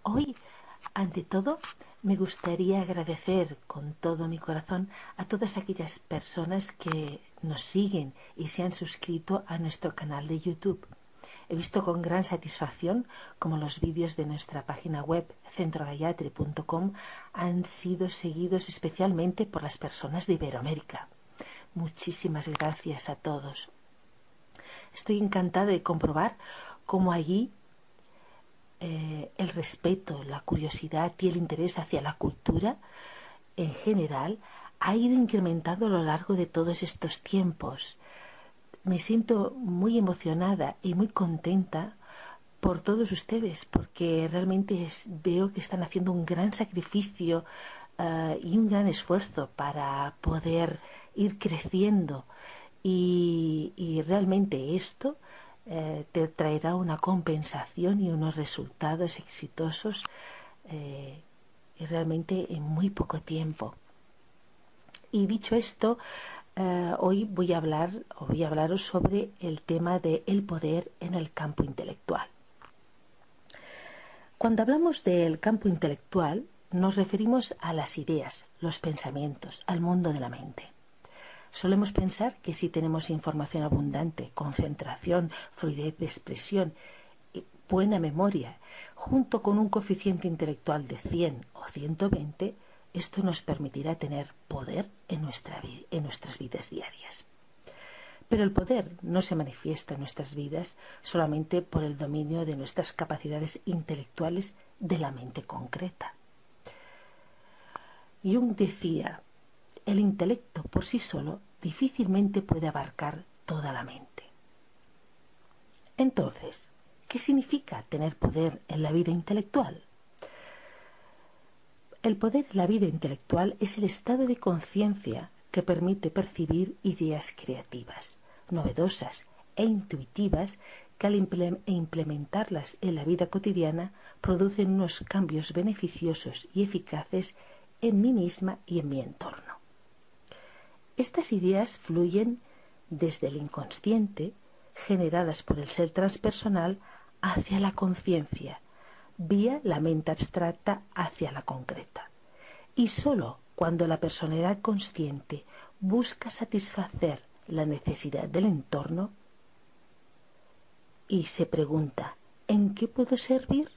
Hoy, ante todo, me gustaría agradecer con todo mi corazón a todas aquellas personas que nos siguen y se han suscrito a nuestro canal de YouTube. He visto con gran satisfacción cómo los vídeos de nuestra página web centrogayatri.com han sido seguidos especialmente por las personas de Iberoamérica. Muchísimas gracias a todos. Estoy encantada de comprobar cómo allí el respeto, la curiosidad y el interés hacia la cultura en general ha ido incrementando a lo largo de todos estos tiempos. Me siento muy emocionada y muy contenta por todos ustedes, porque realmente veo que están haciendo un gran sacrificio y un gran esfuerzo para poder ir creciendo y realmente esto te traerá una compensación y unos resultados exitosos realmente en muy poco tiempo. Y dicho esto, hoy voy a hablaros sobre el tema del poder en el campo intelectual. Cuando hablamos del campo intelectual, nos referimos a las ideas, los pensamientos, al mundo de la mente. Solemos pensar que si tenemos información abundante, concentración, fluidez de expresión, buena memoria, junto con un coeficiente intelectual de 100 o 120, esto nos permitirá tener poder en nuestras vidas diarias. Pero el poder no se manifiesta en nuestras vidas solamente por el dominio de nuestras capacidades intelectuales de la mente concreta. Jung decía: el intelecto por sí solo difícilmente puede abarcar toda la mente. Entonces, ¿qué significa tener poder en la vida intelectual? El poder en la vida intelectual es el estado de conciencia que permite percibir ideas creativas, novedosas e intuitivas que al implementarlas en la vida cotidiana producen unos cambios beneficiosos y eficaces en mí misma y en mi entorno. Estas ideas fluyen desde el inconsciente, generadas por el ser transpersonal, hacia la conciencia, vía la mente abstracta hacia la concreta. Y sólo cuando la personalidad consciente busca satisfacer la necesidad del entorno y se pregunta: ¿en qué puedo servir?,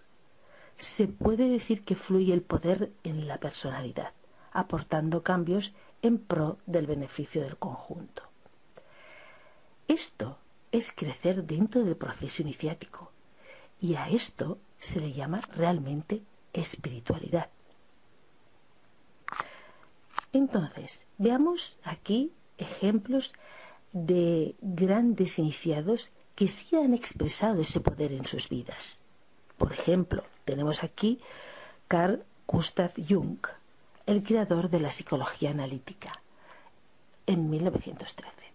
se puede decir que fluye el poder en la personalidad, aportando cambios en pro del beneficio del conjunto. Esto es crecer dentro del proceso iniciático, y a esto se le llama realmente espiritualidad. Entonces, veamos aquí ejemplos de grandes iniciados que sí han expresado ese poder en sus vidas. Por ejemplo, tenemos aquí Carl Gustav Jung, el creador de la psicología analítica, en 1913.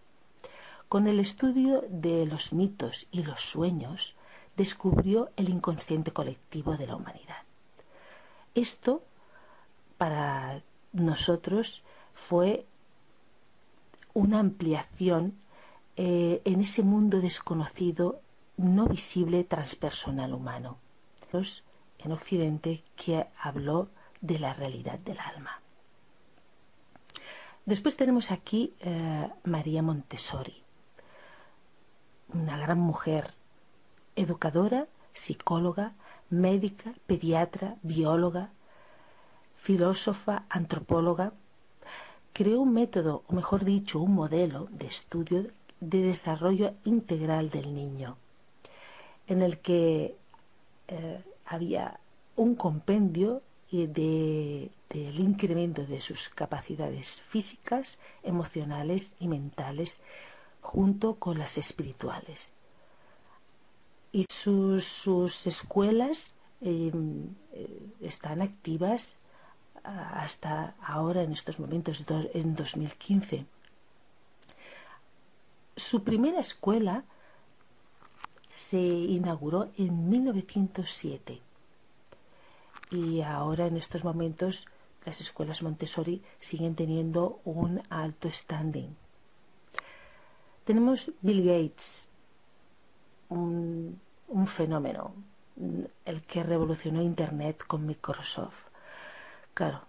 Con el estudio de los mitos y los sueños, descubrió el inconsciente colectivo de la humanidad. Esto, para nosotros, fue una ampliación en ese mundo desconocido, no visible, transpersonal humano. En Occidente, que habló de la realidad del alma. Después tenemos aquí María Montessori, una gran mujer, educadora, psicóloga, médica, pediatra, bióloga, filósofa, antropóloga. Creó un método, o mejor dicho, un modelo de estudio de desarrollo integral del niño, en el que había un compendio del incremento de sus capacidades físicas, emocionales y mentales, junto con las espirituales. Y sus escuelas están activas hasta ahora, en estos momentos, en 2015. Su primera escuela se inauguró en 1907 y ahora, en estos momentos, las escuelas Montessori siguen teniendo un alto standing. Tenemos Bill Gates, un fenómeno, el que revolucionó Internet con Microsoft. Claro,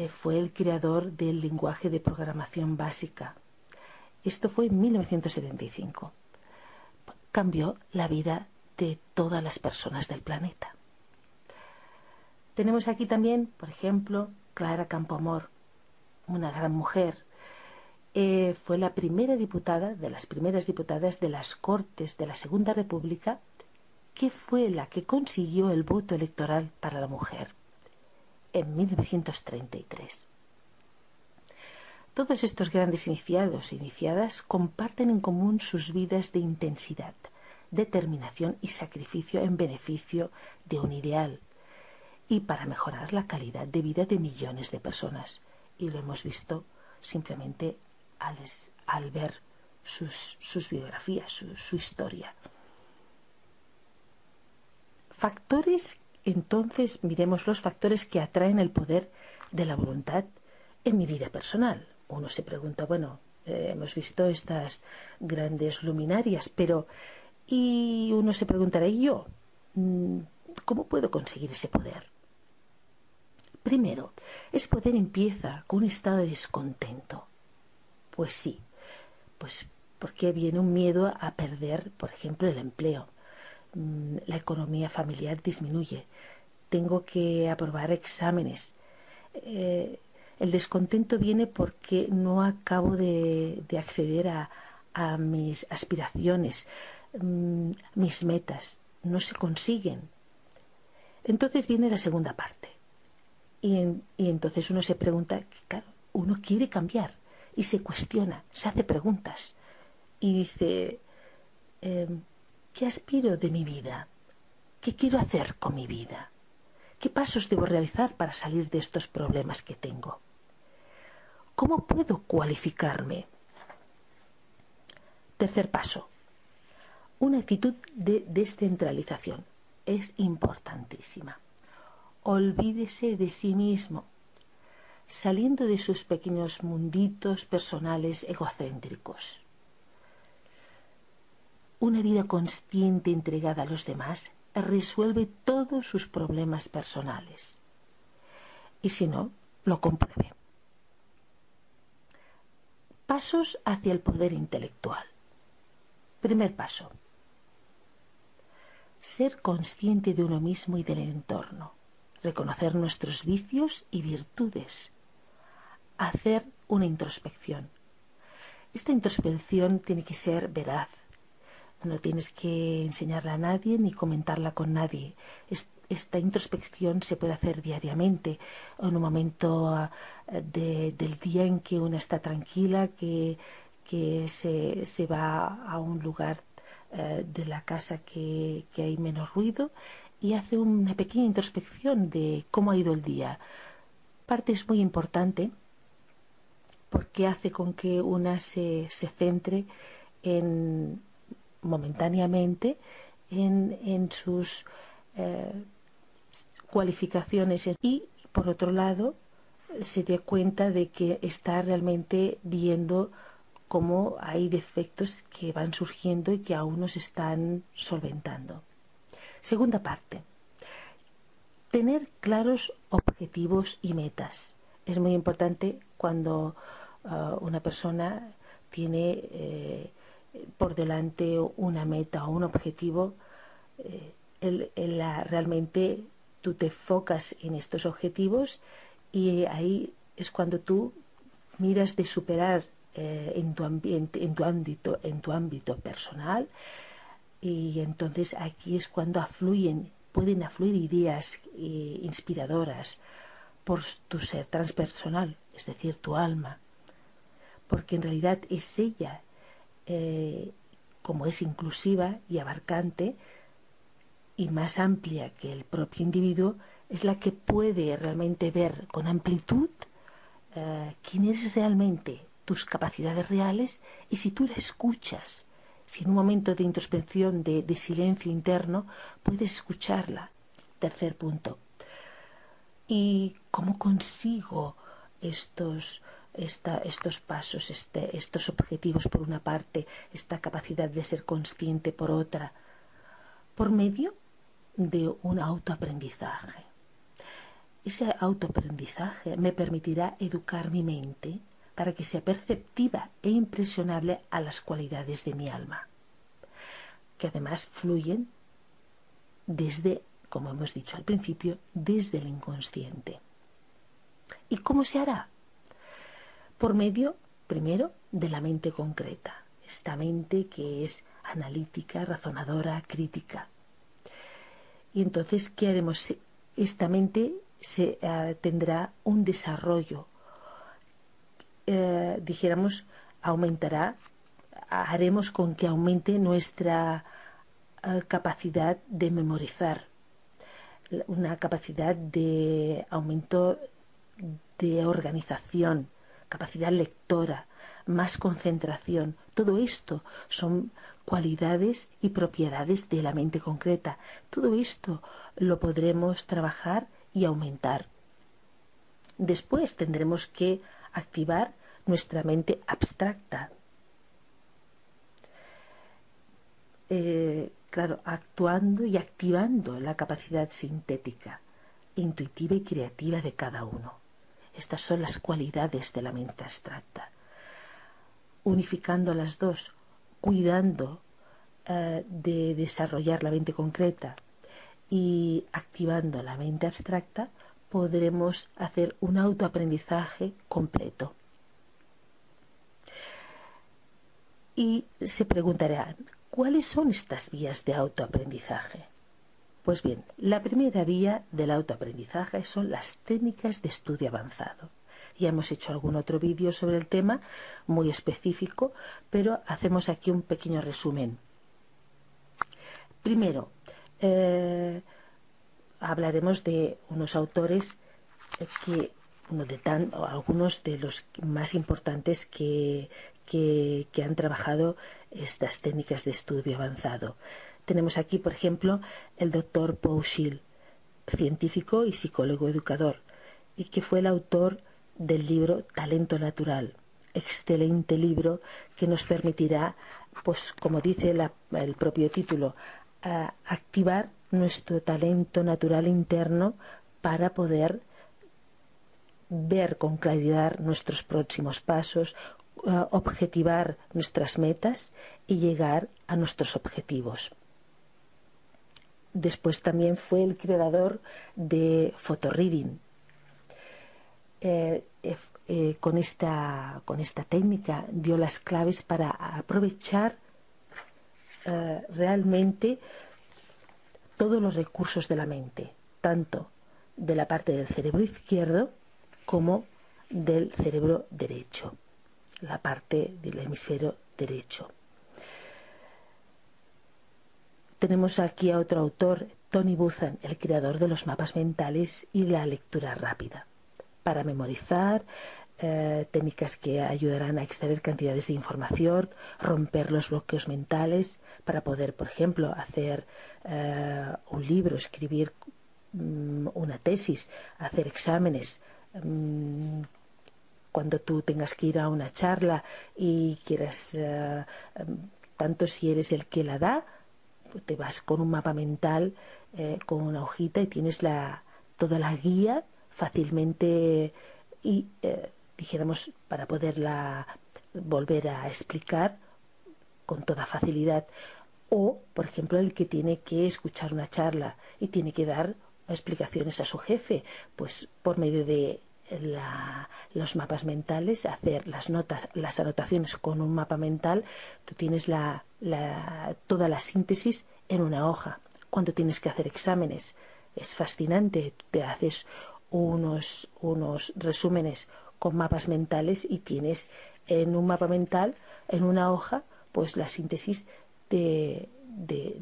fue el creador del lenguaje de programación básica. Esto fue en 1975. Cambió la vida de todas las personas del planeta. Tenemos aquí también, por ejemplo, Clara Campoamor, una gran mujer. Fue la primera diputada, de las primeras diputadas de las Cortes de la Segunda República, que fue la que consiguió el voto electoral para la mujer en 1933. Todos estos grandes iniciados e iniciadas comparten en común sus vidas de intensidad, determinación y sacrificio en beneficio de un ideal y para mejorar la calidad de vida de millones de personas. Y lo hemos visto simplemente al ver sus biografías, su historia. Factores, entonces, miremos los factores que atraen el poder de la voluntad en mi vida personal. Uno se pregunta, bueno, hemos visto estas grandes luminarias, pero y uno se preguntará, ¿y yo? ¿Cómo puedo conseguir ese poder? Primero, ese poder empieza con un estado de descontento. Pues sí, pues porque viene un miedo a perder, por ejemplo, el empleo. La economía familiar disminuye. Tengo que aprobar exámenes. El descontento viene porque no acabo de acceder a mis aspiraciones, mis metas. No se consiguen. Entonces viene la segunda parte. Y entonces uno se pregunta, claro, uno quiere cambiar y se cuestiona, se hace preguntas y dice, ¿qué aspiro de mi vida? ¿Qué quiero hacer con mi vida? ¿Qué pasos debo realizar para salir de estos problemas que tengo? ¿Cómo puedo cualificarme? Tercer paso, una actitud de descentralización es importantísima. Olvídese de sí mismo, saliendo de sus pequeños munditos personales egocéntricos. Una vida consciente entregada a los demás resuelve todos sus problemas personales. Y si no, lo compruebe. Pasos hacia el poder intelectual. Primer paso. Ser consciente de uno mismo y del entorno. Reconocer nuestros vicios y virtudes. Hacer una introspección. Esta introspección tiene que ser veraz. No tienes que enseñarla a nadie ni comentarla con nadie. Esta introspección se puede hacer diariamente, en un momento del día en que una está tranquila, que se va a un lugar de la casa que hay menos ruido y hace una pequeña introspección de cómo ha ido el día. Parte es muy importante porque hace con que una se centre momentáneamente en sus cualificaciones y, por otro lado, se dé cuenta de que está realmente viendo cómo hay defectos que van surgiendo y que aún no se están solventando. Segunda parte, tener claros objetivos y metas. Es muy importante cuando una persona tiene por delante una meta o un objetivo, realmente tú te enfocas en estos objetivos y ahí es cuando tú miras de superar en tu ámbito personal, y entonces aquí es cuando pueden afluir ideas inspiradoras por tu ser transpersonal, es decir, tu alma, porque en realidad es ella, como es inclusiva y abarcante y más amplia que el propio individuo, es la que puede realmente ver con amplitud quién eres realmente, tus capacidades reales, y si tú la escuchas, si en un momento de introspección, de silencio interno, puedes escucharla. Tercer punto. ¿Y cómo consigo estos pasos, estos objetivos por una parte, esta capacidad de ser consciente por otra? por medio de un autoaprendizaje. Ese autoaprendizaje me permitirá educar mi mente para que sea perceptiva e impresionable a las cualidades de mi alma, que además fluyen desde, como hemos dicho al principio, desde el inconsciente. ¿Y cómo se hará? Por medio, primero, de la mente concreta, esta mente que es analítica, razonadora, crítica. Y entonces, ¿qué haremos? Esta mente tendrá un desarrollo, dijéramos, aumentará, haremos con que aumente nuestra capacidad de memorizar, una capacidad de aumento de organización, capacidad lectora, más concentración. Todo esto son cualidades y propiedades de la mente concreta. Todo esto lo podremos trabajar y aumentar. Después tendremos que activar nuestra mente abstracta. Claro, actuando y activando la capacidad sintética, intuitiva y creativa de cada uno. Estas son las cualidades de la mente abstracta. Unificando las dos, cuidando de desarrollar la mente concreta y activando la mente abstracta, podremos hacer un autoaprendizaje completo. Y se preguntarán, ¿cuáles son estas vías de autoaprendizaje? Pues bien, la primera vía del autoaprendizaje son las técnicas de estudio avanzado. Ya hemos hecho algún otro vídeo sobre el tema, muy específico, pero hacemos aquí un pequeño resumen. Primero, hablaremos de unos autores algunos de los más importantes que han trabajado estas técnicas de estudio avanzado. Tenemos aquí, por ejemplo, el doctor Paul Schill, científico y psicólogo educador, y que fue el autor del libro Talento Natural. Excelente libro que nos permitirá, pues como dice el propio título, activar nuestro talento natural interno para poder ver con claridad nuestros próximos pasos, objetivar nuestras metas y llegar a nuestros objetivos. Después también fue el creador de photoreading. Con esta técnica dio las claves para aprovechar realmente todos los recursos de la mente, tanto de la parte del cerebro izquierdo como del cerebro derecho, la parte del hemisferio derecho. Tenemos aquí a otro autor, Tony Buzan, el creador de los mapas mentales y la lectura rápida, para memorizar, técnicas que ayudarán a extraer cantidades de información, romper los bloqueos mentales, para poder, por ejemplo, hacer un libro, escribir una tesis, hacer exámenes. Cuando tú tengas que ir a una charla y quieras, tanto si eres el que la da, te vas con un mapa mental, con una hojita, y tienes toda la guía fácilmente y dijéramos, para poderla volver a explicar con toda facilidad. O, por ejemplo, el que tiene que escuchar una charla y tiene que dar explicaciones a su jefe, pues por medio de los mapas mentales, hacer las notas, las anotaciones con un mapa mental, tú tienes toda la síntesis en una hoja. Cuando tienes que hacer exámenes, es fascinante, te haces unos resúmenes con mapas mentales y tienes en un mapa mental, en una hoja, pues la síntesis de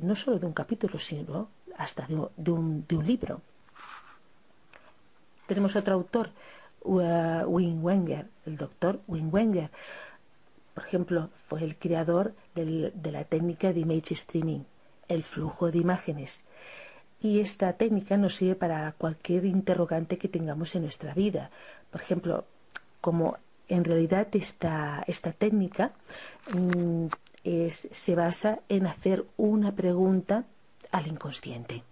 no solo de un capítulo, sino hasta de un libro. Tenemos otro autor, Wim Wenger, el doctor Wim Wenger. Por ejemplo, fue el creador de la técnica de image streaming, el flujo de imágenes. Y esta técnica nos sirve para cualquier interrogante que tengamos en nuestra vida. Por ejemplo, como en realidad esta técnica se basa en hacer una pregunta al inconsciente.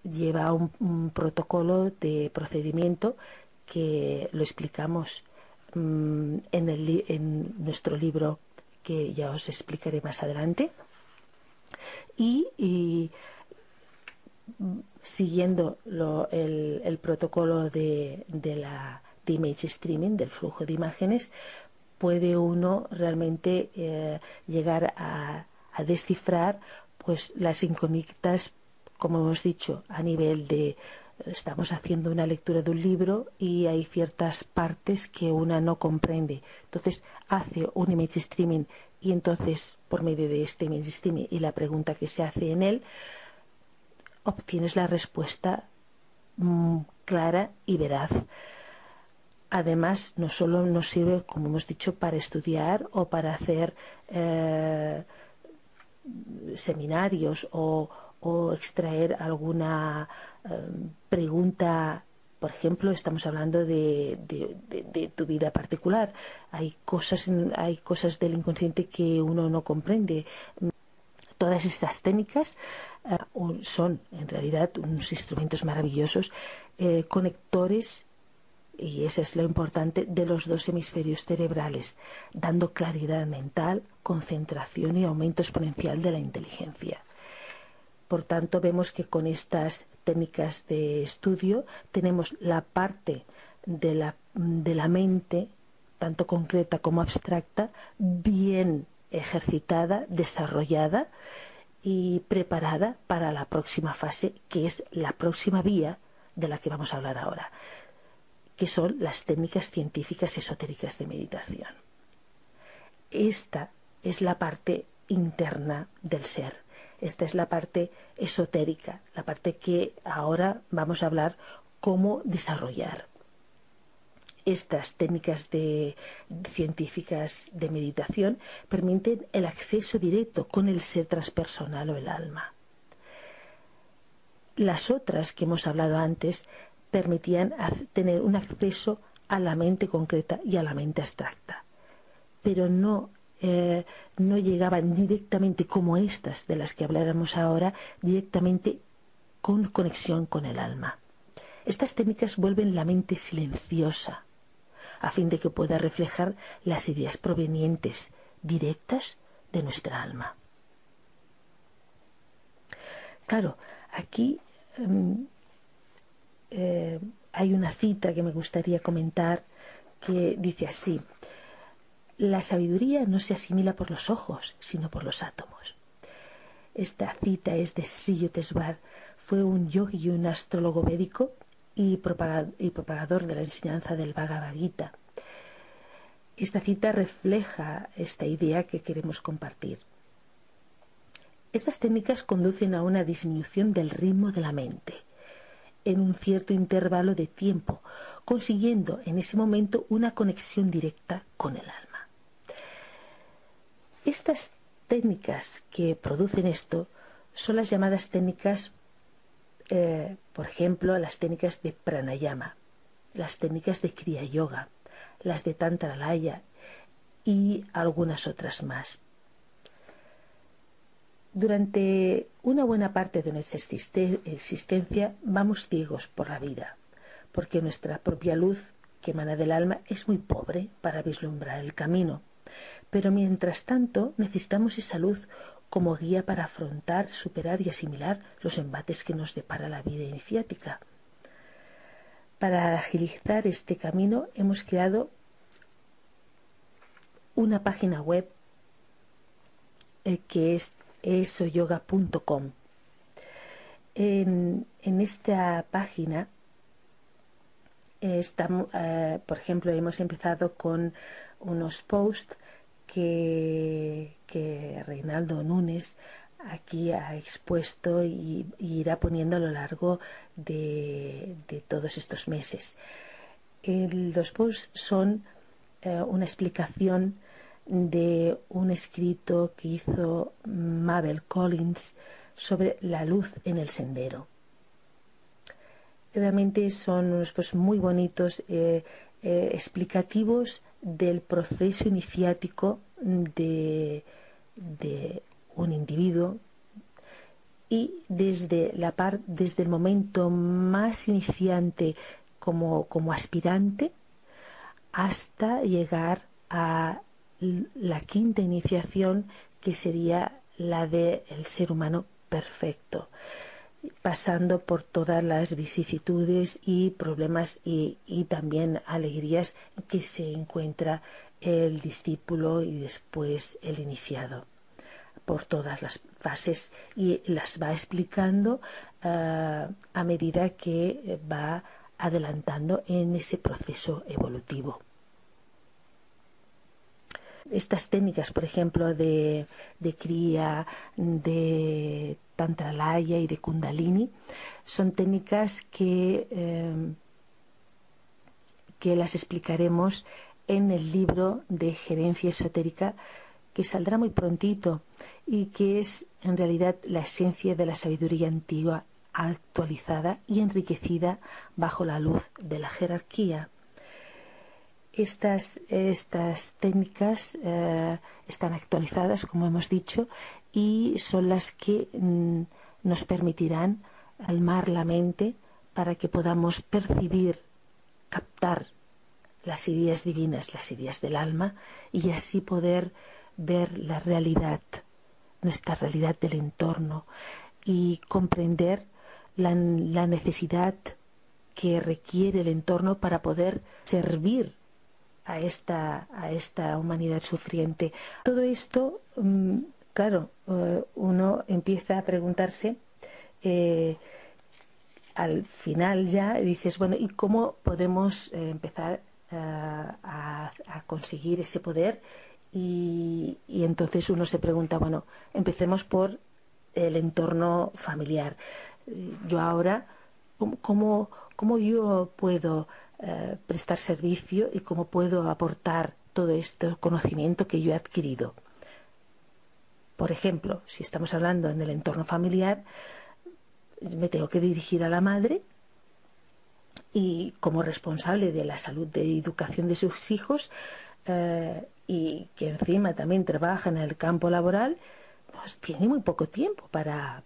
Lleva un protocolo de procedimiento que lo explicamos en nuestro libro, que ya os explicaré más adelante, y siguiendo el protocolo de image streaming, del flujo de imágenes, puede uno realmente llegar a descifrar pues las incógnitas, como hemos dicho, a nivel de estamos haciendo una lectura de un libro y hay ciertas partes que una no comprende. Entonces hace un image streaming y entonces por medio de este image streaming y la pregunta que se hace en él, obtienes la respuesta clara y veraz. Además, no solo nos sirve, como hemos dicho, para estudiar o para hacer seminarios o extraer alguna pregunta. Por ejemplo, estamos hablando de tu vida particular. Hay cosas del inconsciente que uno no comprende. Todas estas técnicas son en realidad unos instrumentos maravillosos, conectores, y eso es lo importante, de los dos hemisferios cerebrales, dando claridad mental, concentración y aumento exponencial de la inteligencia. Por tanto, vemos que con estas técnicas de estudio tenemos la parte de la mente, tanto concreta como abstracta, bien ejercitada, desarrollada y preparada para la próxima fase, que es la próxima vía de la que vamos a hablar ahora, que son las técnicas científicas esotéricas de meditación. Esta es la parte interna del ser. Esta es la parte esotérica, la parte que ahora vamos a hablar cómo desarrollar. Estas técnicas científicas de meditación permiten el acceso directo con el ser transpersonal o el alma. Las otras que hemos hablado antes permitían tener un acceso a la mente concreta y a la mente abstracta, pero no llegaban directamente, como estas de las que hablaremos ahora, directamente con conexión con el alma. Estas técnicas vuelven la mente silenciosa, a fin de que pueda reflejar las ideas provenientes, directas, de nuestra alma. Claro, aquí hay una cita que me gustaría comentar que dice así: la sabiduría no se asimila por los ojos, sino por los átomos. Esta cita es de Sri Yukteswar. Fue un yogi y un astrólogo védico y propagador de la enseñanza del Bhagavad Gita. Esta cita refleja esta idea que queremos compartir. Estas técnicas conducen a una disminución del ritmo de la mente en un cierto intervalo de tiempo, consiguiendo en ese momento una conexión directa con el alma. Estas técnicas que producen esto son las llamadas técnicas, por ejemplo, las técnicas de pranayama, las técnicas de kriya yoga, las de tantralaya y algunas otras más. Durante una buena parte de nuestra existencia vamos ciegos por la vida, porque nuestra propia luz que emana del alma es muy pobre para vislumbrar el camino. Pero mientras tanto necesitamos esa luz como guía para afrontar, superar y asimilar los embates que nos depara la vida iniciática. Para agilizar este camino hemos creado una página web que es esoyoga.com. En esta página por ejemplo, hemos empezado con unos posts que Reinaldo Nunes aquí ha expuesto y irá poniendo a lo largo de todos estos meses. Los posts son una explicación de un escrito que hizo Mabel Collins sobre la luz en el sendero. Realmente son unos posts muy bonitos, explicativos del proceso iniciático de un individuo y desde el momento más iniciante como aspirante hasta llegar a la quinta iniciación, que sería la del ser humano perfecto, pasando por todas las vicisitudes y problemas y también alegrías que se encuentra el discípulo y después el iniciado, por todas las fases, y las va explicando a medida que va adelantando en ese proceso evolutivo. Estas técnicas, por ejemplo, de Kriya, de Tantralaya y de Kundalini, son técnicas que las explicaremos en el libro de Gerencia Esotérica, que saldrá muy prontito y que es en realidad la esencia de la sabiduría antigua actualizada y enriquecida bajo la luz de la jerarquía. Estas técnicas están actualizadas, como hemos dicho, y son las que nos permitirán calmar la mente para que podamos percibir, captar las ideas divinas, las ideas del alma, y así poder ver la realidad, nuestra realidad del entorno, y comprender la necesidad que requiere el entorno para poder servir a esta humanidad sufriente. Todo esto, claro, uno empieza a preguntarse, al final ya dices, bueno, ¿y cómo podemos empezar a conseguir ese poder? Y entonces uno se pregunta, bueno, empecemos por el entorno familiar. Yo ahora, ¿cómo yo puedo prestar servicio y cómo puedo aportar todo este conocimiento que yo he adquirido? Por ejemplo, si estamos hablando en el entorno familiar, me tengo que dirigir a la madre, y como responsable de la salud, de educación de sus hijos, y que encima también trabaja en el campo laboral, pues tiene muy poco tiempo para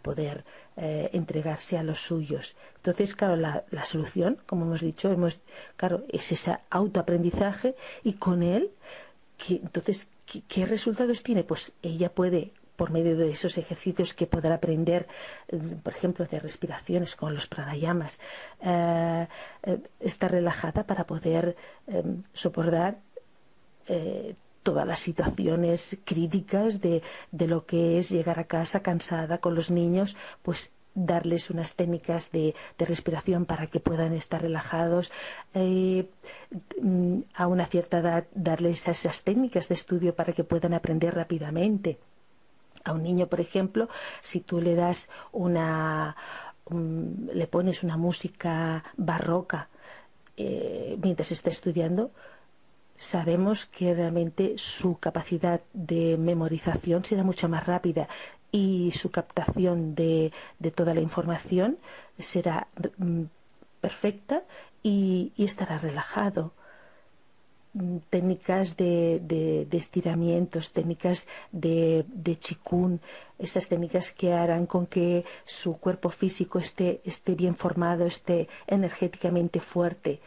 poder entregarse a los suyos. Entonces, claro, la solución, como hemos dicho, claro, es ese autoaprendizaje, y con él, entonces, ¿qué resultados tiene? Pues ella puede, por medio de esos ejercicios que podrá aprender, por ejemplo, de respiraciones con los pranayamas, estar relajada para poder soportar todas las situaciones críticas de lo que es llegar a casa cansada con los niños, pues darles unas técnicas de respiración para que puedan estar relajados, a una cierta edad darles esas técnicas de estudio para que puedan aprender rápidamente. A un niño, por ejemplo, si tú le das le pones una música barroca mientras está estudiando, sabemos que realmente su capacidad de memorización será mucho más rápida, y su captación de toda la información será perfecta, y estará relajado. Técnicas de estiramientos, técnicas de Qigong, esas técnicas que harán con que su cuerpo físico esté bien formado, esté energéticamente fuerte.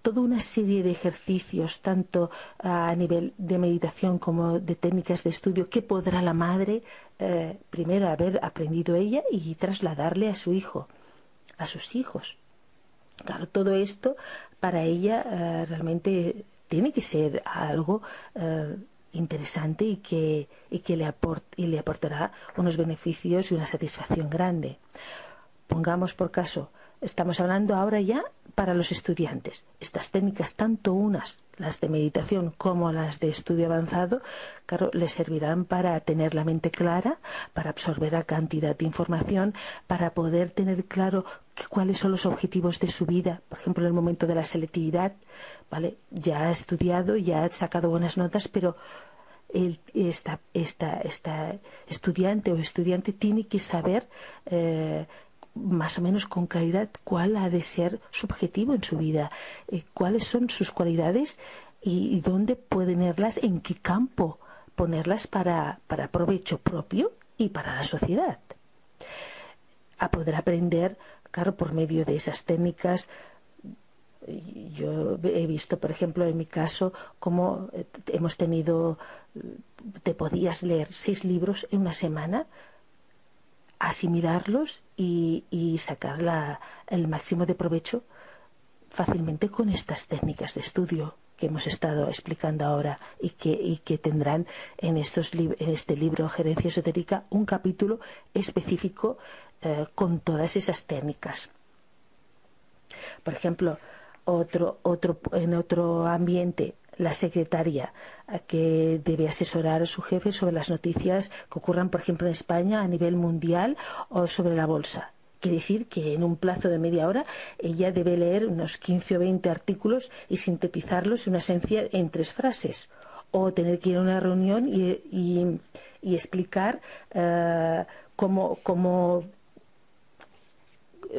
Toda una serie de ejercicios, tanto a nivel de meditación como de técnicas de estudio, que podrá la madre primero haber aprendido ella y trasladarle a su hijo, a sus hijos. Claro, todo esto para ella realmente tiene que ser algo interesante, y que le aportará unos beneficios y una satisfacción grande. Pongamos por caso, estamos hablando ahora ya para los estudiantes. Estas técnicas, tanto las de meditación como las de estudio avanzado, claro, les servirán para tener la mente clara, para absorber a cantidad de información, para poder tener claro cuáles son los objetivos de su vida. Por ejemplo, en el momento de la selectividad, ¿vale? Ya ha estudiado, ya ha sacado buenas notas, pero esta estudiante o estudiante tiene que saber más o menos con claridad cuál ha de ser su objetivo en su vida, cuáles son sus cualidades y dónde puede ponerlas, en qué campo ponerlas para provecho propio y para la sociedad. A poder aprender, claro, por medio de esas técnicas. Yo he visto, por ejemplo, en mi caso, cómo hemos tenido, te podías leer 6 libros en una semana, asimilarlos y sacar el máximo de provecho fácilmente con estas técnicas de estudio que hemos estado explicando ahora y que tendrán en este libro Gerencia Esotérica un capítulo específico con todas esas técnicas. Por ejemplo, en otro ambiente, la secretaria que debe asesorar a su jefe sobre las noticias que ocurran, por ejemplo, en España a nivel mundial o sobre la bolsa. Quiere decir que en un plazo de media hora ella debe leer unos 15 o 20 artículos y sintetizarlos en una esencia en 3 frases. O tener que ir a una reunión y explicar cómo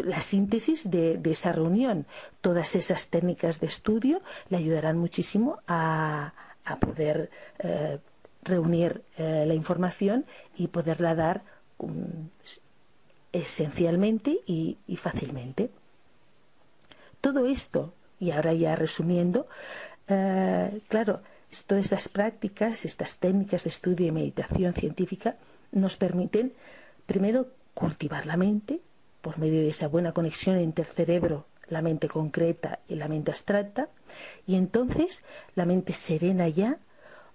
la síntesis de esa reunión. Todas esas técnicas de estudio le ayudarán muchísimo a poder reunir la información y poderla dar esencialmente y fácilmente. Todo esto, y ahora ya resumiendo, claro, todas estas prácticas, estas técnicas de estudio y meditación científica nos permiten, primero, cultivar la mente por medio de esa buena conexión entre el cerebro, la mente concreta y la mente abstracta, y entonces la mente serena ya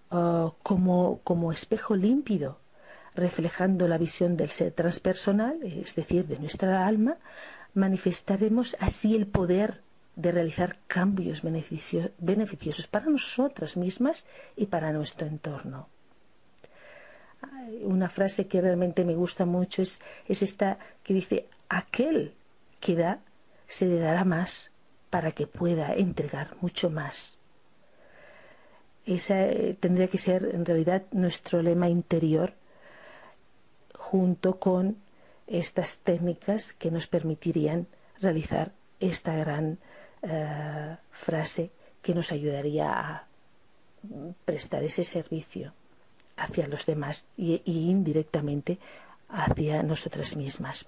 como espejo límpido, reflejando la visión del ser transpersonal, es decir, de nuestra alma, manifestaremos así el poder de realizar cambios beneficiosos para nosotras mismas y para nuestro entorno. Una frase que realmente me gusta mucho es esta que dice: aquel que da, se le dará más para que pueda entregar mucho más. Esa tendría que ser en realidad nuestro lema interior, junto con estas técnicas que nos permitirían realizar esta gran frase que nos ayudaría a prestar ese servicio hacia los demás y indirectamente hacia nosotras mismas.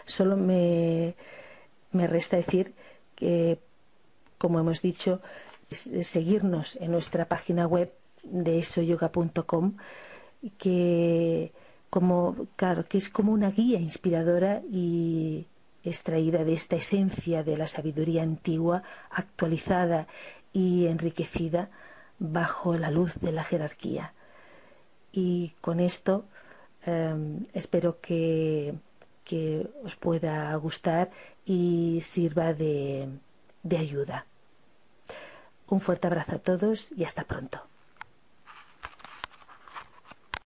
Solo me resta decir que, como hemos dicho, seguirnos en nuestra página web de esoyoga.com, que es como una guía inspiradora y extraída de esta esencia de la sabiduría antigua, actualizada y enriquecida bajo la luz de la jerarquía. Y con esto espero que os pueda gustar y sirva de ayuda. Un fuerte abrazo a todos y hasta pronto.